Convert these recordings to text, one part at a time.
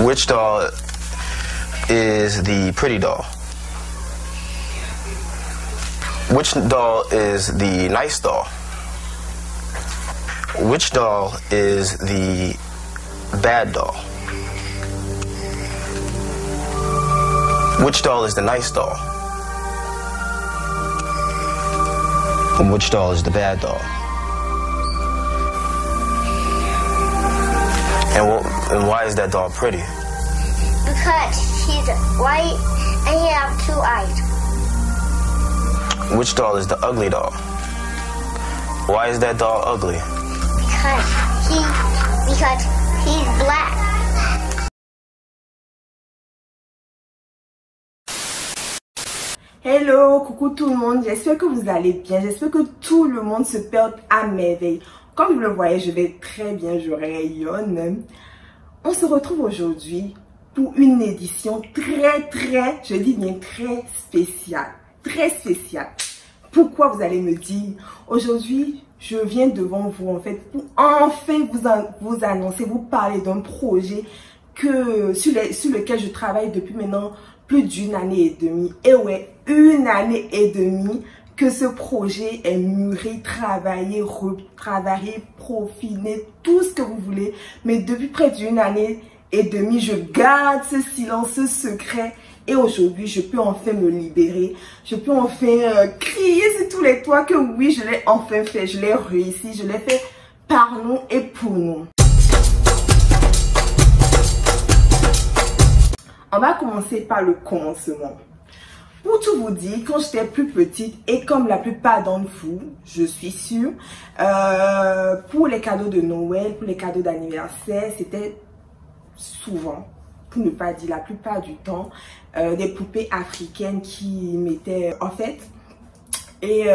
Which doll is the pretty doll? Which doll is the nice doll? Which doll is the bad doll? Which doll is the nice doll? And which doll is the bad doll? And why is that doll pretty? Because she's white and he has 2 eyes. Which doll is the ugly doll? Why is that doll ugly? Because he's black. Hello, coucou tout le monde, j'espère que vous allez bien, j'espère que tout le monde se porte à merveille. Comme vous le voyez, je vais très bien, je rayonne. On se retrouve aujourd'hui pour une édition je dis bien très spéciale. Très spéciale. Pourquoi, vous allez me dire? Aujourd'hui, je viens devant vous en fait pour enfin vous annoncer, vous parler d'un projet sur lequel je travaille depuis maintenant plus d'1 année et demie. Et ouais, 1 année et demie que ce projet est mûri, travaillé, retravaillé, profiné, tout ce que vous voulez. Mais depuis près d'1 année et demie, je garde ce silence, ce secret. Et aujourd'hui, je peux enfin me libérer. Je peux enfin crier sur tous les toits que oui, je l'ai enfin fait. Je l'ai réussi. Je l'ai fait par nous et pour nous. On va commencer par le commencement. Pour tout vous dire, quand j'étais plus petite, et comme la plupart d'entre vous, je suis sûre, pour les cadeaux de Noël, pour les cadeaux d'anniversaire, c'était souvent, pour ne pas dire la plupart du temps, des poupées africaines qui mettaient en fait. Et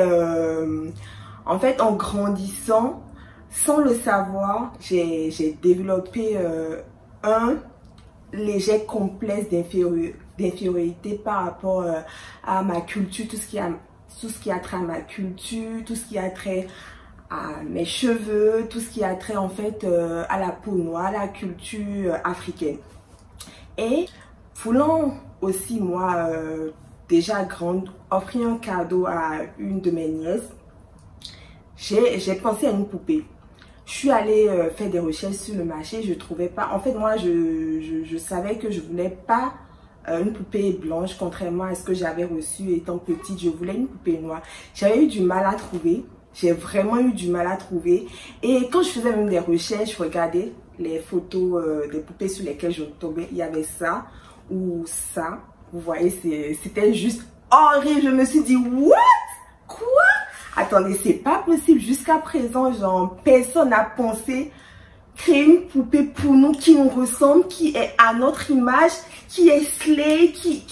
en fait, en grandissant, sans le savoir, j'ai développé un léger complexe d'infériorité par rapport à ma culture, tout ce qui a trait à ma culture, tout ce qui a trait à mes cheveux, tout ce qui a trait en fait à la peau noire, à la culture africaine. Et voulant aussi moi déjà grande offrir un cadeau à une de mes nièces, j'ai pensé à une poupée. Je suis allée faire des recherches sur le marché, je trouvais pas. En fait, moi, je savais que je voulais pas une poupée blanche, contrairement à ce que j'avais reçu étant petite. Je voulais une poupée noire. J'avais eu du mal à trouver. J'ai vraiment eu du mal à trouver. Et quand je faisais même des recherches, je regardais les photos des poupées sur lesquelles je tombais. Il y avait ça ou ça. Vous voyez, c'était juste horrible. Je me suis dit, what? Quoi? Attendez, c'est pas possible. Jusqu'à présent, genre, personne n'a pensé créer une poupée pour nous qui nous ressemble, qui est à notre image, qui est slay, qui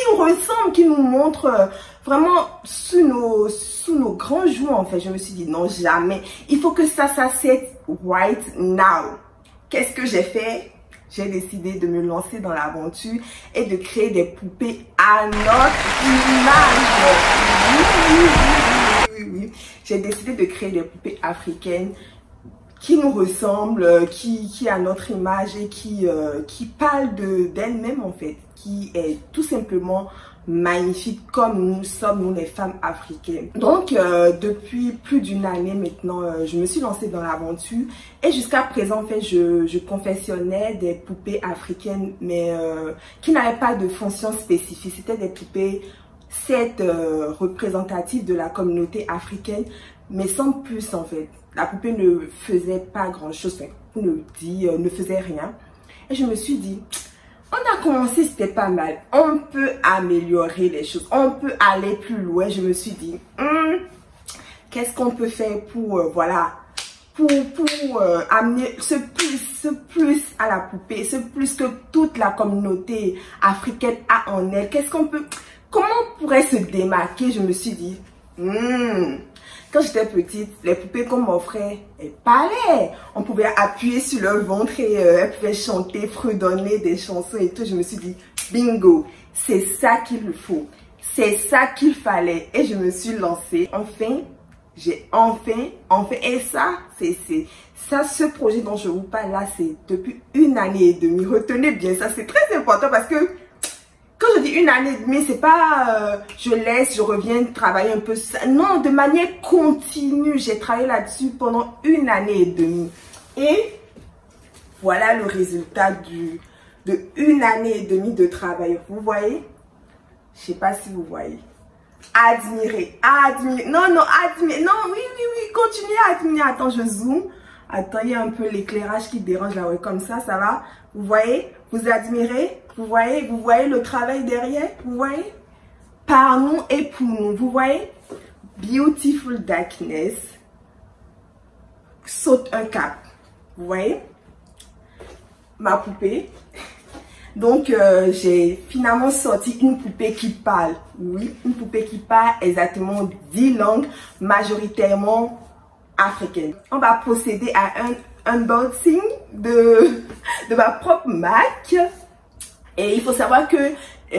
nous ressemble, qui nous montre vraiment sous nos grands jours, en fait. Je me suis dit, non, jamais. Il faut que ça s'assette right now. Qu'est-ce que j'ai fait? J'ai décidé de me lancer dans l'aventure et de créer des poupées à notre image. Oui. J'ai décidé de créer des poupées africaines qui nous ressemblent, qui a notre image et qui parle d'elle-même en fait, qui est tout simplement magnifique comme nous sommes, nous les femmes africaines. Donc depuis plus d'1 année maintenant, je me suis lancée dans l'aventure et jusqu'à présent en fait je confectionnais des poupées africaines mais qui n'avaient pas de fonction spécifique. C'était des poupées représentatives de la communauté africaine mais sans plus en fait. La poupée ne faisait pas grand chose, pour ne dire, ne faisait rien. Et je me suis dit, on a commencé, c'était pas mal. On peut améliorer les choses, on peut aller plus loin. Je me suis dit, qu'est-ce qu'on peut faire pour, voilà, pour amener ce plus à la poupée, ce plus que toute la communauté africaine a en elle. Comment on pourrait se démarquer? Je me suis dit, quand j'étais petite, les poupées qu'on m'offrait, elles parlaient. On pouvait appuyer sur leur ventre et elles pouvaient chanter, fredonner des chansons et tout. Je me suis dit, bingo, c'est ça qu'il faut. C'est ça qu'il fallait. Et je me suis lancée. Enfin, J'ai enfin, et ça, ce projet dont je vous parle là, c'est depuis 1 année et demie. Retenez bien ça, c'est très important parce que quand je dis 1 année et demie, c'est pas je laisse, je reviens travailler un peu. Non, de manière continue, j'ai travaillé là-dessus pendant 1 année et demie. Et voilà le résultat de 1 année et demie de travail. Vous voyez? Je sais pas si vous voyez. Admirer, admirer. Non, admirer. Non, oui, continuez à admirer. Attends, je zoome. Attends, il y a un peu l'éclairage qui dérange là, ouais, comme ça va. Vous voyez? Vous admirez? Vous voyez le travail derrière? Vous voyez? Par nous et pour nous. Vous voyez? Beautiful darkness. Saute un cap. Vous voyez? Ma poupée. Donc, j'ai finalement sorti une poupée qui parle. Oui, une poupée qui parle exactement 10 langues, majoritairement africaines. On va procéder à un unboxing de ma propre Mac. Et il faut savoir que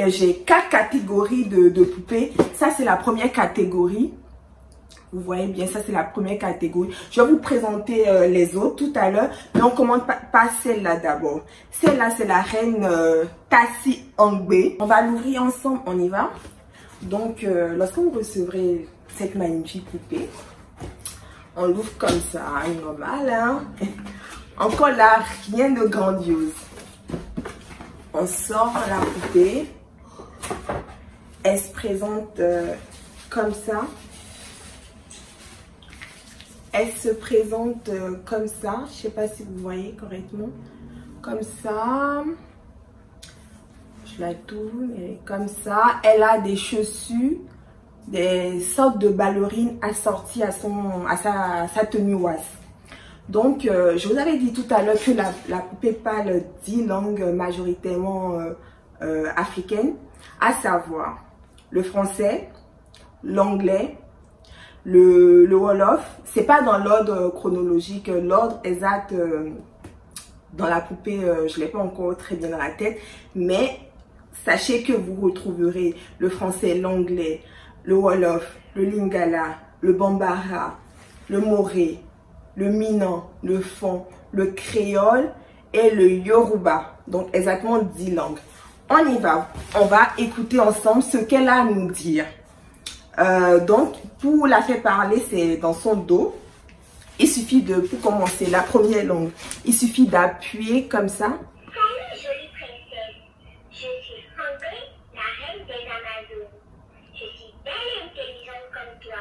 j'ai 4 catégories de poupées. Ça, c'est la première catégorie. Vous voyez bien, ça c'est la première catégorie. Je vais vous présenter les autres tout à l'heure. Mais on commence par celle-là d'abord. Celle-là, c'est la reine Tassi Angbe. On va l'ouvrir ensemble, on y va. Donc, lorsque vous recevrez cette magnifique poupée, on l'ouvre comme ça, normal. Hein? Encore là, rien de grandiose. On sort la poupée. Elle se présente comme ça. Elle se présente comme ça. Je ne sais pas si vous voyez correctement. Comme ça. Je la tourne. Elle est comme ça. Elle a des chaussures. Des sortes de ballerines assorties à sa tenue oise. Donc, je vous avais dit tout à l'heure que la poupée parle 10 langues majoritairement africaines. À savoir le français, l'anglais, le Wolof. C'est pas dans l'ordre chronologique, l'ordre exact dans la poupée, je l'ai pas encore très bien dans la tête, mais sachez que vous retrouverez le français, l'anglais, le Wolof, le Lingala, le Bambara, le Moré, le Minant, le Fon, le créole et le Yoruba. Donc exactement 10 langues. On y va. On va écouter ensemble ce qu'elle a à nous dire. Donc, pour la faire parler, c'est dans son dos. Il suffit pour commencer, la première langue, il suffit d'appuyer comme ça. Salut jolie princesse, je suis Angbe, la reine des Amazones. Je suis belle et intelligente comme toi.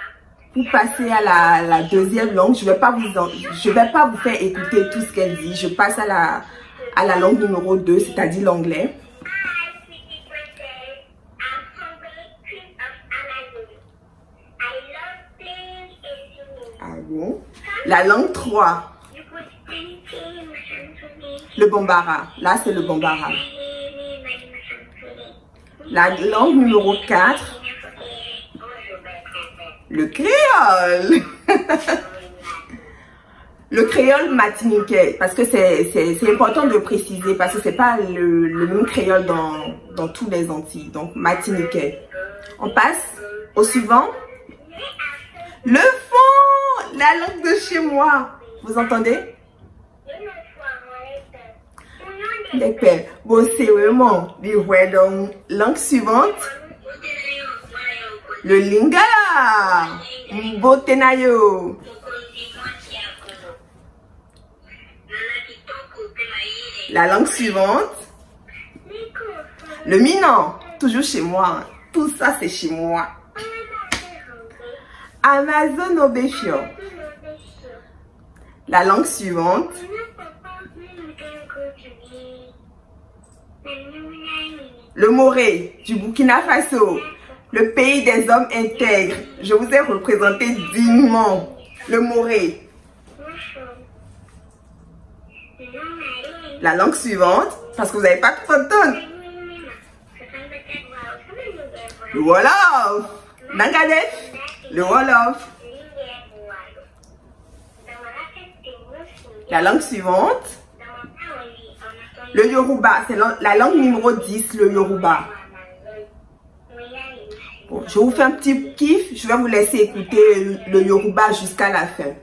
Pour passer à la deuxième langue, je vais pas vous faire écouter tout ce qu'elle dit. Je passe à la langue numéro 2, c'est-à-dire l'anglais. La langue 3. Le Bambara. Là, c'est le Bambara. La langue numéro 4. Le créole. Le créole martiniquais. Parce que c'est important de préciser. Parce que c'est pas le même créole dans tous les Antilles. Donc, martiniquais. On passe au suivant. Le fond, la langue de chez moi. Vous entendez? D'accord. Bon, c'est vraiment donc langue suivante. Le Lingala. Mbotenayo. La langue suivante. Le Minant. Toujours chez moi. Tout ça, c'est chez moi. Amazon Obéfio. La langue suivante. Le Moré du Burkina Faso. Le pays des hommes intègres. Je vous ai représenté dignement. Le Moré. La langue suivante. Parce que vous n'avez pas tout entendu. Le Wolof. Nangadef. Le Wolof. La langue suivante. Le Yoruba. C'est la langue numéro 10, le Yoruba. Bon, je vous fais un petit kiff. Je vais vous laisser écouter le Yoruba jusqu'à la fin.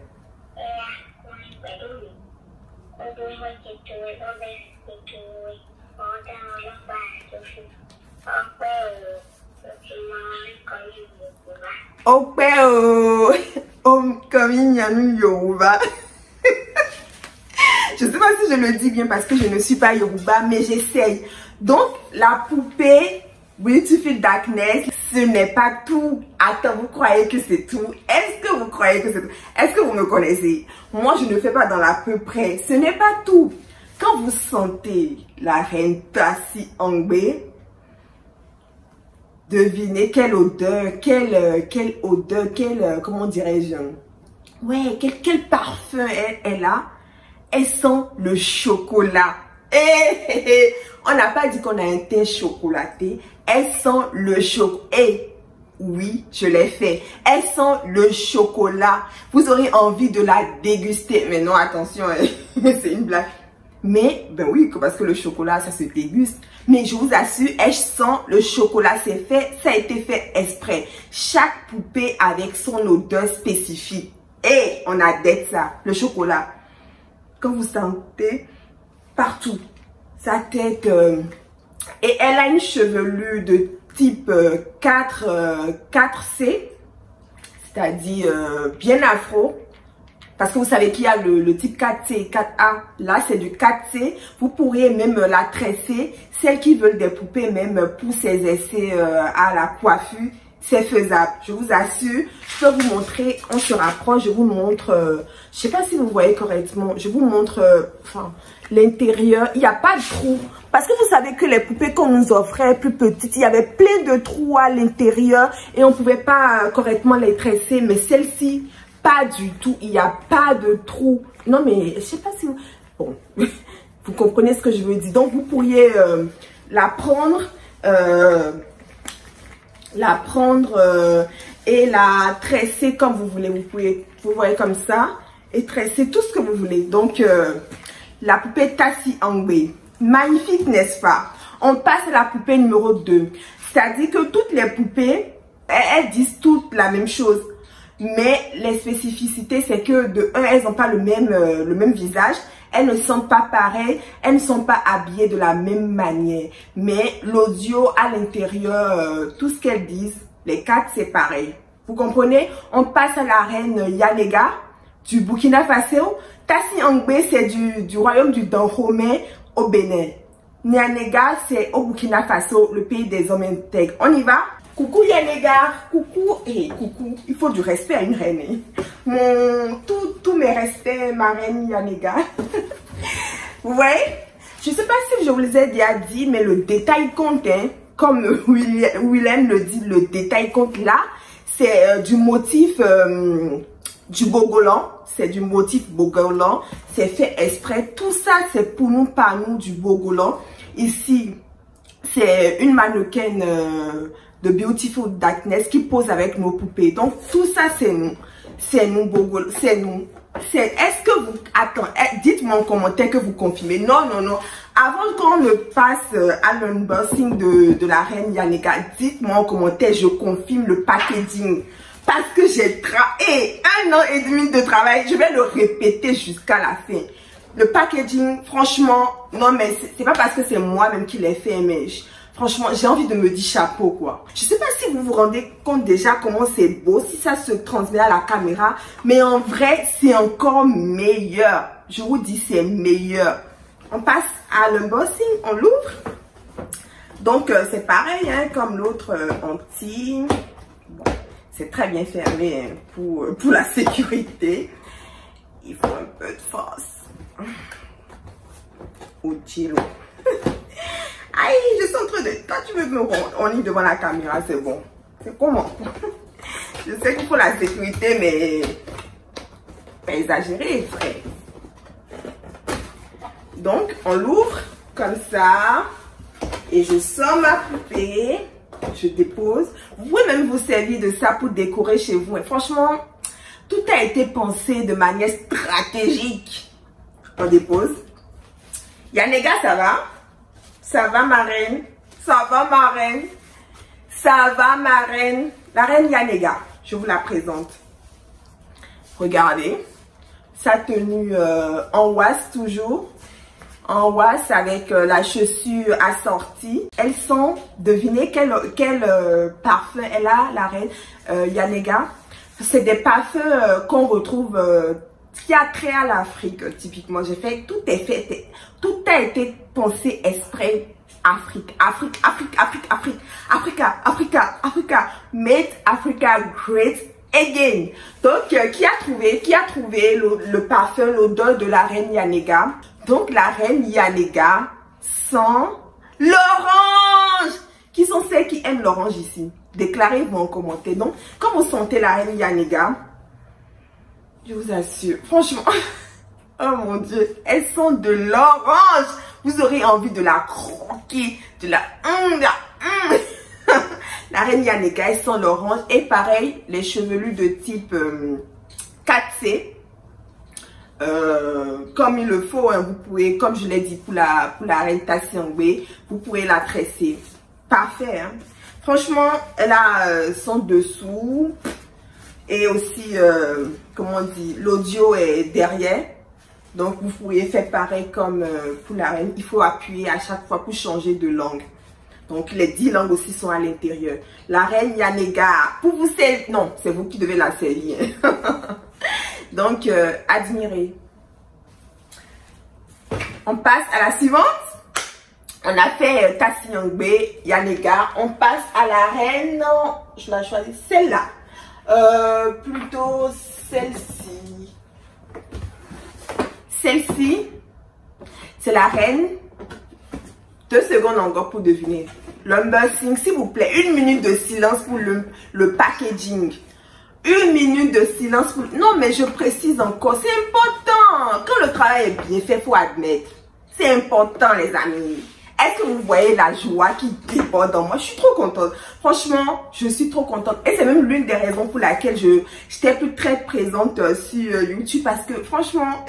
Ope o, Omikomiyanu Yoruba. Je sais pas si je le dis bien parce que je ne suis pas Yoruba, mais j'essaye. Donc, la poupée Beautiful Darkness, ce n'est pas tout. Attends, vous croyez que c'est tout? Est-ce que vous croyez que c'est tout? Est-ce que vous me connaissez? Moi, je ne fais pas dans l'à peu près. Ce n'est pas tout. Quand vous sentez la reine Tassi Angbe, devinez quelle odeur, quelle odeur, comment dirais-je? Ouais, quel parfum elle a. Elle sent le chocolat. On n'a pas dit qu'on a un thé chocolaté. Elle sent le chocolat. Oui, je l'ai fait. Elle sent le chocolat. Vous aurez envie de la déguster. Mais non, attention, c'est une blague. Mais, ben oui, parce que le chocolat, ça se déguste. Mais je vous assure, elle sent le chocolat. C'est fait, ça a été fait exprès. Chaque poupée avec son odeur spécifique. Et on adepte ça, le chocolat. Quand vous sentez partout, sa tête, et elle a une chevelure de type 4C, c'est-à-dire bien afro, parce que vous savez qu'il y a le type 4C, 4A, là c'est du 4C, vous pourriez même la tresser, celles qui veulent des poupées même pour ces essais à la coiffure, c'est faisable, je vous assure. Je peux vous montrer, on se rapproche, je vous montre, je sais pas si vous voyez correctement, je vous montre l'intérieur, il n'y a pas de trou. Parce que vous savez que les poupées qu'on nous offrait plus petites, il y avait plein de trous à l'intérieur et on ne pouvait pas correctement les tresser. Mais celle-ci, pas du tout, il n'y a pas de trou. Non mais, je sais pas si vous... Bon, vous comprenez ce que je veux dire. Donc vous pourriez la prendre... et la tresser comme vous voulez. Vous pouvez, vous voyez comme ça, et tresser tout ce que vous voulez. Donc, la poupée Tassi Angbe. Magnifique, n'est-ce pas? On passe à la poupée numéro 2. C'est-à-dire que toutes les poupées, elles disent toutes la même chose. Mais les spécificités, c'est que de un, elles n'ont pas le même visage. Elles ne sont pas pareilles, elles ne sont pas habillées de la même manière. Mais l'audio à l'intérieur, tout ce qu'elles disent, les quatre, c'est pareil. Vous comprenez? On passe à la reine Yanega du Burkina Faso. Tassi Angbe, c'est du royaume du Dahomey au Bénin. Yanega, c'est au Burkina Faso, le pays des hommes intègres. On y va? Coucou Yanega, coucou, coucou, il faut du respect à une reine. Tous mes respects, ma reine Yanega. Vous voyez? Je ne sais pas si je vous les ai déjà dit, mais le détail compte, hein. Comme Willem le dit, le détail compte là. C'est du motif du Bogolan. C'est du motif Bogolan. C'est fait exprès. Tout ça, c'est pour nous, par nous, du Bogolan. Ici, c'est une mannequin de Beautiful Darkness qui pose avec nos poupées. Donc, tout ça, c'est nous. C'est nous, Bogolan. C'est nous. Est-ce que vous... Attends, dites-moi en commentaire que vous confirmez. Non, non, non. Avant qu'on ne passe à l'unboxing de la reine Yanega, dites-moi en commentaire, je confirme le packaging. Parce que j'ai travaillé 1 an et demi de travail. Je vais le répéter jusqu'à la fin. Le packaging, franchement, non mais c'est pas parce que c'est moi-même qui l'ai fait, mais franchement, j'ai envie de me dire chapeau, quoi. Je sais pas si vous vous rendez compte déjà comment c'est beau, si ça se transmet à la caméra, mais en vrai, c'est encore meilleur. Je vous dis, c'est meilleur. On passe à l'unboxing, on l'ouvre. Donc, c'est pareil, hein, comme l'autre anti. Bon, c'est très bien fermé hein, pour la sécurité. Il faut un peu de force. Au Gilo. Aïe, je suis en train de... Toi, tu veux me rendre devant la caméra, c'est bon. C'est comment? Je sais qu'il faut la sécurité, mais... Pas exagéré, frère. Donc, on l'ouvre comme ça. Et je sors ma poupée. Je dépose. Vous pouvez même vous servir de ça pour décorer chez vous. Et franchement, tout a été pensé de manière stratégique. On dépose. Yanega, ça va? Ça va, ma reine? Ça va, ma reine? Ça va, ma reine? La reine Yanega, je vous la présente. Regardez. Sa tenue en wass toujours. En wass avec la chaussure assortie. Elles sont, devinez quel parfum elle a, la reine Yanega. C'est des parfums qu'on retrouve, qui a trait à l'Afrique, typiquement. J'ai fait, tout a été pensé exprès. Afrique, Africa, make Africa great again. Donc, qui a trouvé le parfum, l'odeur de la reine Yanega? Donc, la reine Yanega sent l'orange. Qui sont celles qui aiment l'orange ici? Déclarez-vous en commentaire. Donc, quand vous sentez la reine Yanega, je vous assure, franchement, oh mon Dieu, elles sont de l'orange. Vous aurez envie de la croquer, de la... La reine Yanega, elles sont l'orange. Et pareil, les chevelus de type 4C. Comme il le faut, hein, vous pouvez, comme je l'ai dit pour la reine Tassiangwe, vous pouvez la tresser. Parfait, hein. Franchement, elle a son dessous. Et aussi, comment on dit, l'audio est derrière. Donc, vous pourriez faire pareil comme pour la reine. Il faut appuyer à chaque fois pour changer de langue. Donc, les 10 langues aussi sont à l'intérieur. La reine Yanega, pour vous servir... Non, c'est vous qui devez la servir. Donc, admirez. On passe à la suivante. On a fait Tassiangwe, Yanega. On passe à la reine... Non, je l'ai choisi celle-là. Plutôt celle-ci. Celle-ci, c'est la reine. 2 secondes encore pour deviner. L'unboxing, s'il vous plaît. 1 minute de silence pour le packaging. 1 minute de silence pour... Non, mais je précise encore. C'est important. Quand le travail est bien fait, il faut admettre. C'est important, les amis. Est-ce que vous voyez la joie qui déborde en moi? Je suis trop contente. Franchement, je suis trop contente. Et c'est même l'une des raisons pour laquelle j'étais plus très présente sur YouTube. Parce que franchement,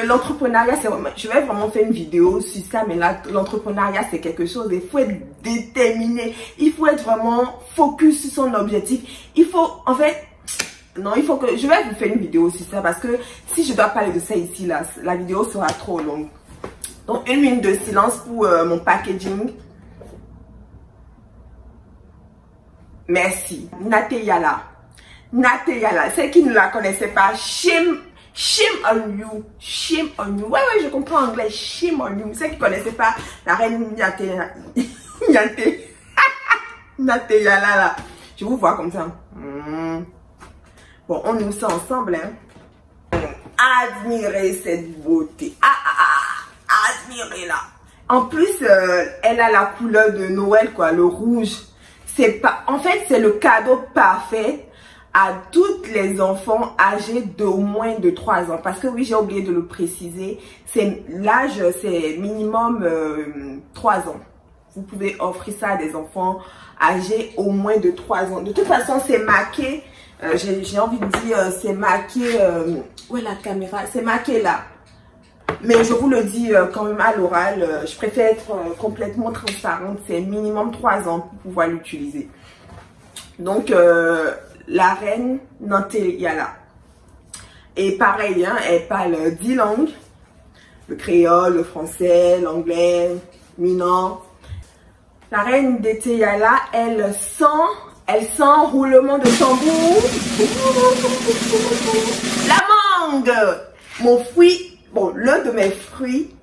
l'entrepreneuriat, c'est vraiment... Je vais vraiment faire une vidéo sur ça. Mais là, l'entrepreneuriat, c'est quelque chose. Il faut être déterminé. Il faut être vraiment focus sur son objectif. Il faut, en fait... Non, il faut que... Je vais vous faire une vidéo sur ça parce que si je dois parler de ça ici, là, la vidéo sera trop longue. Donc, 1 minute de silence pour mon packaging. Merci. Nateyala. Nateyala. Celle qui ne la connaissait pas, shame on you. Shame on you. Ouais, je comprends anglais. Shame on you. Celle qui ne connaissait pas la reine Nateyala. Nateyala, là. Je vous vois comme ça. Bon, on ouvre ça ensemble, hein. Admirez cette beauté. Admirez-la. En plus, elle a la couleur de Noël, quoi, le rouge. C'est pas... En fait, c'est le cadeau parfait à toutes les enfants âgés d'au moins de 3 ans. Parce que oui, j'ai oublié de le préciser. L'âge, c'est minimum 3 ans. Vous pouvez offrir ça à des enfants âgés au moins de 3 ans. De toute façon, c'est marqué... j'ai envie de dire, c'est marqué... où est la caméra? C'est marqué là. Mais je vous le dis quand même à l'oral, je préfère être complètement transparente. C'est minimum 3 ans pour pouvoir l'utiliser. Donc, la reine Nateyala. Et pareil, hein, elle parle 10 langues. Le créole, le français, l'anglais, minan. La reine Nateyala, elle sent roulement de tambour. La mangue. Mon fruit, bon, l'un de mes fruits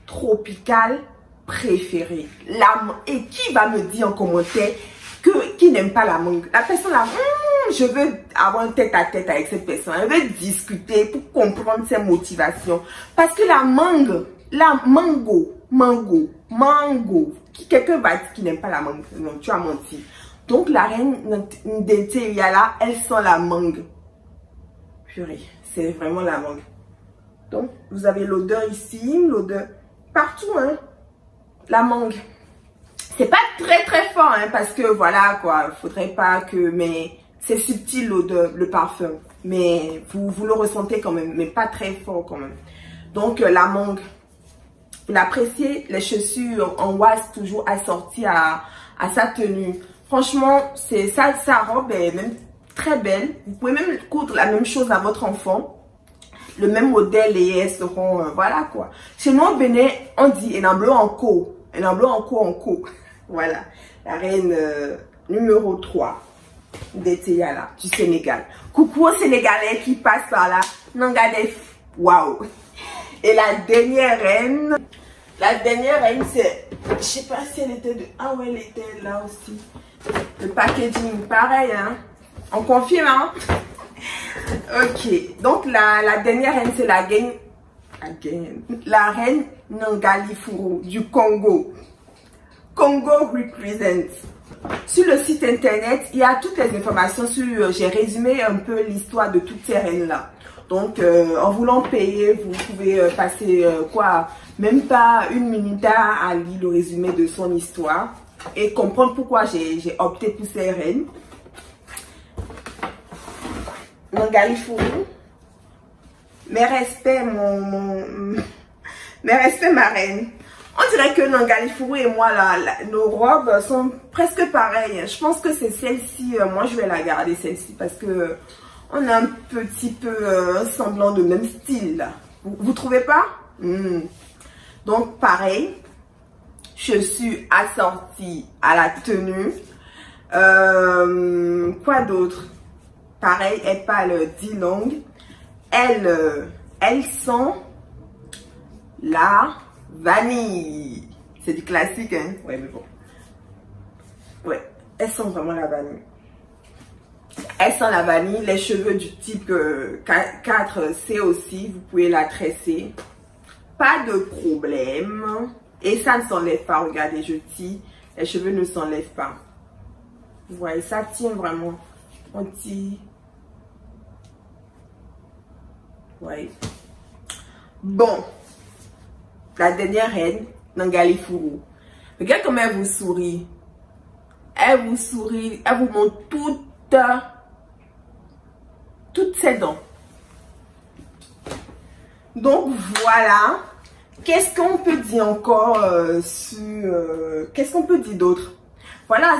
tropicaux préférés. Et qui va me dire en commentaire qui n'aime pas la mangue? La personne là, je veux avoir un tête-à-tête avec cette personne. Je veux discuter pour comprendre ses motivations. Parce que la mangue, mango. Quelqu'un va dire qu'il n'aime pas la mangue. Non, tu as menti. Donc, la reine Nateyala, elle sent la mangue. Purée, c'est vraiment la mangue. Donc, vous avez l'odeur ici, l'odeur partout, hein. La mangue. C'est pas très fort, hein, parce que voilà, quoi. Faudrait pas que... Mais c'est subtil l'odeur, le parfum. Mais vous le ressentez quand même, mais pas très fort quand même. Donc, la mangue. vous l'appréciez, les chaussures en oise toujours assorties à sa tenue. Franchement, sa robe est même très belle. Vous pouvez même coudre la même chose à votre enfant. Le même modèle et elles seront, voilà quoi. Chez nous au Bénin, on dit un bleu en co. Un bleu en co. Voilà. La reine numéro 3 des Teyala du Sénégal. Coucou aux Sénégalais qui passent par là. Nangadef. Waouh. Et la dernière reine c'est, je sais pas si elle était de, ah ouais, elle était là aussi. Le packaging, pareil, hein. On confirme, hein. Ok, donc la dernière reine, c'est la reine Nangalifuru du Congo. Congo represents. Sur le site internet, il y a toutes les informations sur, j'ai résumé un peu l'histoire de toutes ces reines-là. Donc, en voulant payer, vous pouvez passer même pas une minute à lire le résumé de son histoire et comprendre pourquoi j'ai opté pour ces reines. Nangalifuru, mes respects, mes respects, ma reine. On dirait que Nangalifuru et moi, nos robes sont presque pareilles. Je pense que c'est celle-ci, moi je vais la garder celle-ci parce que on a un petit peu semblant de même style là. Vous trouvez pas? Donc pareil, je suis assortie à la tenue. Quoi d'autre? Pareil, elle parle 10 langues. Elle sent la vanille. C'est du classique, hein? Ouais, mais bon. Ouais, elle sent vraiment la vanille. Elle sent la vanille. Les cheveux du type 4C aussi, vous pouvez la tresser. Pas de problème. Et ça ne s'enlève pas, regardez, je tire. Les cheveux ne s'enlèvent pas. Vous voyez, ça tient vraiment. On tire. Ouais. Bon. La dernière reine, Nangalifuru. Regarde comment elle vous sourit. Elle vous sourit. Elle vous montre toutes ses dents. Donc voilà. Qu'est-ce qu'on peut dire encore qu'est-ce qu'on peut dire d'autre? Voilà,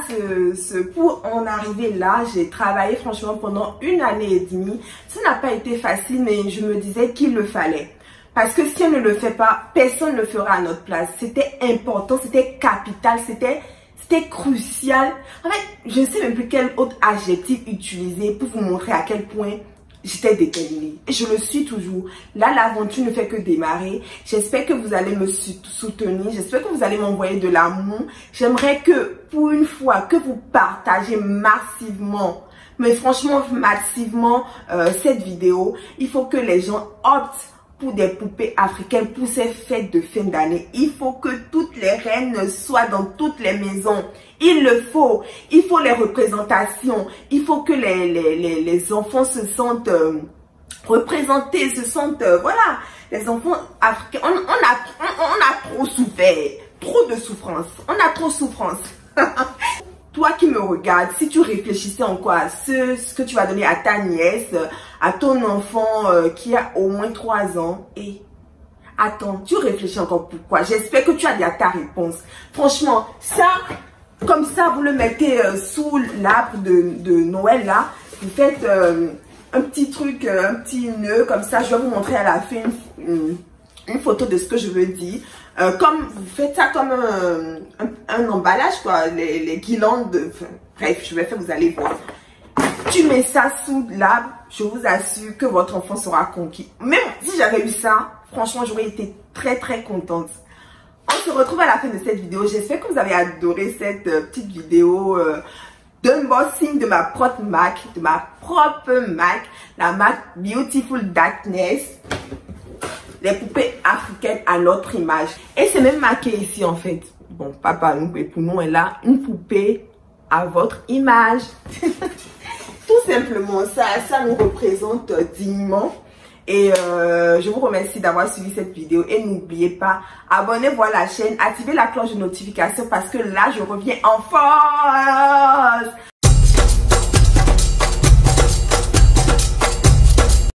pour en arriver là, j'ai travaillé franchement pendant 1 année et demie. Ça n'a pas été facile, mais je me disais qu'il le fallait. Parce que si on ne le fait pas, personne ne le fera à notre place. C'était important, c'était capital, c'était crucial. En fait, je ne sais même plus quel autre adjectif utiliser pour vous montrer à quel point j'étais déterminée. Et je le suis toujours. Là, l'aventure ne fait que démarrer. J'espère que vous allez me soutenir. J'espère que vous allez m'envoyer de l'amour. J'aimerais que, pour une fois, que vous partagez massivement, mais franchement, massivement, cette vidéo. Il faut que les gens optent pour des poupées africaines, pour ces fêtes de fin d'année. Il faut que toutes les reines soient dans toutes les maisons. Il le faut. Il faut les représentations. Il faut que les enfants se sentent représentés, se sentent... voilà, les enfants africains. On a trop souffert. Trop de souffrance. On a trop souffrance. Toi qui me regardes, si tu réfléchissais encore à ce que tu vas donner à ta nièce, à ton enfant qui a au moins 3 ans, et attends, tu réfléchis encore pourquoi? J'espère que tu as déjà ta réponse. Franchement, ça, comme ça, vous le mettez sous l'arbre de Noël là, vous faites un petit truc, un petit nœud, comme ça, je vais vous montrer à la fin une photo de ce que je veux dire. Comme vous faites ça comme un emballage, quoi, les guirlandes, bref, je vais faire, vous allez voir. Tu mets ça sous l'arbre, je vous assure que votre enfant sera conquis. Même si j'avais eu ça, franchement, j'aurais été très très contente. On se retrouve à la fin de cette vidéo. J'espère que vous avez adoré cette petite vidéo d'unboxing de ma propre Mac, la Mac Beautiful Darkness. Les poupées africaines à notre image. Et c'est même marqué ici en fait. Bon, papa, nous, pour nous, est là, une poupée à votre image. Tout simplement, ça nous représente dignement. Et je vous remercie d'avoir suivi cette vidéo. Et n'oubliez pas, abonnez-vous à la chaîne, activez la cloche de notification parce que là, je reviens en force.